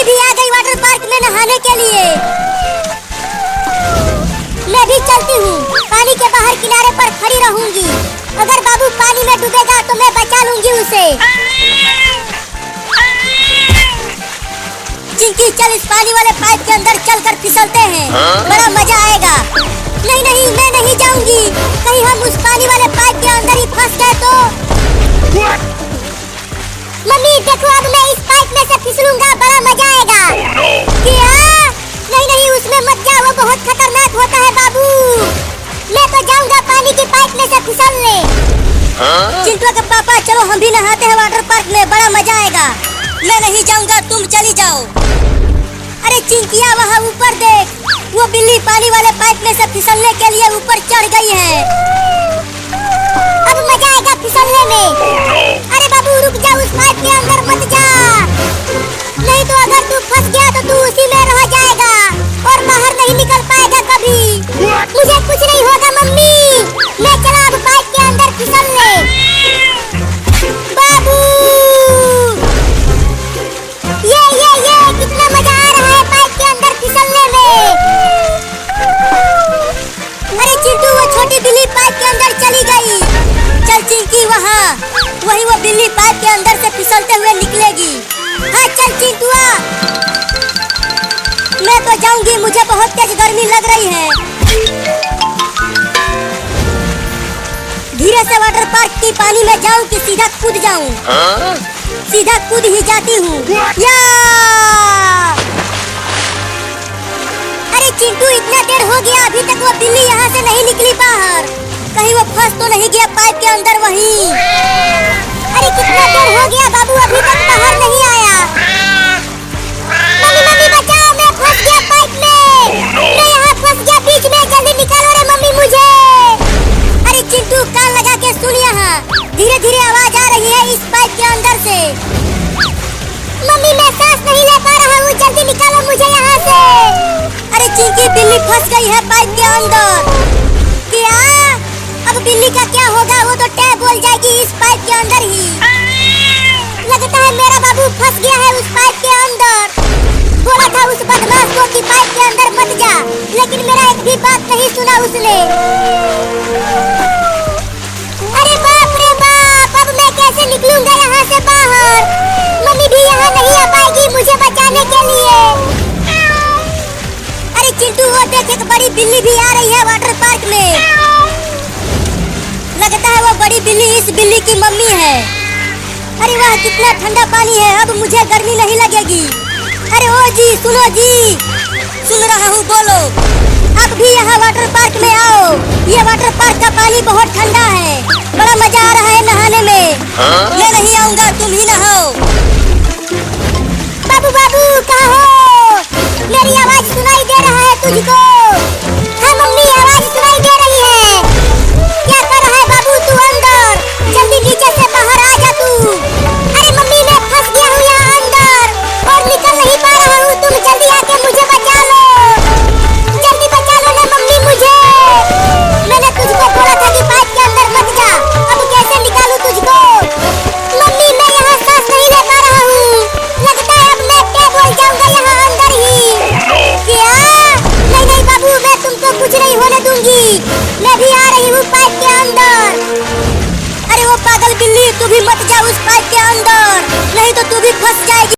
भी आ गई water park में नहाने के लिए। मैं भी चलती हूँ, पानी के बाहर किनारे पर खड़ी रहूंगी। अगर बाबू पानी में डूबेगा तो मैं बचा लूंगी उसे। चिंकी चल इस पानी वाले पाइप के अंदर चलकर फिसलते हैं, बड़ा मजा आएगा। नहीं नहीं मैं नहीं जाऊंगी, कहीं हम उस पानी वाले पाइप के अंदर ही फंस गए तो। मम्मी देखो अब मैं इस पाइप में से फिसलूंगा, बड़ा मजा आएगा। क्या? नहीं नहीं उसमें मत जाओ, वो बहुत खतरनाक होता है बाबू। मैं तो जाऊंगा पानी की पाइप में से फिसलने। चिंटू के पापा चलो हम भी नहाते हैं वाटर पार्क में, बड़ा मजा आएगा। मैं नहीं जाऊंगा, तुम चली जाओ। अरे चिंकिया वहाँ ऊपर देख, वो बिल्ली पानी वाले पाइप में से फिसलने के लिए ऊपर चढ़ गई है। अब मजा आएगा फिसलने में। अरे बाबू रुक जा, उस पाइप के अंदर मत जा, नहीं तो अगर तू फंस गया तो तू उसी में रह जाएगा और बाहर नहीं निकल पाएगा कभी। मुझे कुछ नहीं होगा मम्मी, मैं चला अब पाइप के अंदर फिसलने। बाबू ये कितना मजा आ रहा है पाइप के अंदर फिसलने में। अरे चिंटू वो छोटी बिल्ली पाइप के अंदर चली गई। चल चिंकी वही वो बिल्ली पाइप के अंदर से फिसलते हुए निकलेगी। हाँ चल चिंटुआ, मैं तो जाऊंगी, मुझे बहुत तेज गर्मी लग रही है। धीरे से वाटर पार्क की पानी में जाऊं कि सीधा कूद जाऊं? सीधा कूद ही जाती हूँ। या अरे चिंटू इतना देर हो गया, अभी तक वो बिल्ली यहाँ से नहीं निकली बाहर, कहीं वो फंस तो नहीं गया पाइप के अंदर वहीं। अरे कितना देर हो गया बाबू, अभी तक बाहर नहीं आया। मम्मी मम्मी बचाओ, मैं फंस गया पाइप में। मैं यहाँ फंस गया बीच में, जल्दी निकालो रे मम्मी मुझे। अरे चिंटू कान लगा के सुन, यहाँ धीरे धीरे आवाज आ रही है इस पाइप के अंदर से। मम्मी मैं सांस नहीं ले पा रहा हूँ, जल्दी निकालो मुझे यहाँ से। अरे चिंकी बिल्ली फंस गई है पाइप के अंदर। क्या? अब बिल्ली का क्या होगा, वो तो टैब बोल जाएगी इस पाइप के अंदर ही। लगता है मेरा बाबू फंस गया है उस पाइप के अंदर। बोला था उस बदमाश को कि पाइप के अंदर मत जा, लेकिन मेरा एक भी बात नहीं सुना उसने। अरे बाप रे बाप, अब मैं कैसे निकलूंगा यहाँ से बाहर? मम्मी भी यहाँ नहीं आ पाएगी मुझे बचाने के लिए। अरे चिंटू वो देख, एक बड़ी बिल्ली भी आ रही है वाटर पार्क में। लगता है वो बड़ी बिल्ली इस बिल्ली की मम्मी है। अरे वाह कितना ठंडा पानी है, अब मुझे गर्मी नहीं लगेगी। अरे ओ जी सुनो जी, सुन रहा हूँ बोलो। आप भी यहाँ वाटर पार्क में आओ, ये वाटर पार्क का पानी बहुत ठंडा है, बड़ा मजा आ रहा है नहाने में। मैं नहीं आऊँगा, तुम ही नहाओ। बाबू बाबू कहाँ हो? मेरी आवाज सुनाई दे रहा है तुझको? हाँ मम्मी आवाज सुनाई दे रही है। क्या कर रहा है बाबू तू अंदर? जल्दी नीचे से बाहर आ जा तू। अरे मम्मी मैं फंस गया हूँ यहाँ अंदर और निकल नहीं पा रहा हूँ, तुम जल्दी आके मुझे बचा लो। जल्दी बचा लो ना मम्मी मुझे। मैंने तुझको बोला था कि पाइप के अंदर मत जा, अब कैसे निकालूं तुझको? मम्मी मैं यहाँ सांस नहीं ले पा रहा हूँ, लगता है अब मैं टैब बोल जाऊंगा यहाँ अंदर ही। क्या? नहीं नहीं बाबू मैं तुमको कुछ नहीं होने दूंगी, मैं भी आ रही हूँ पाइप के अंदर। अरे वो पागल बिल्ली, तू भी मत जा उस पाइप के अंदर, नहीं तो तू भी फंस जाएगी।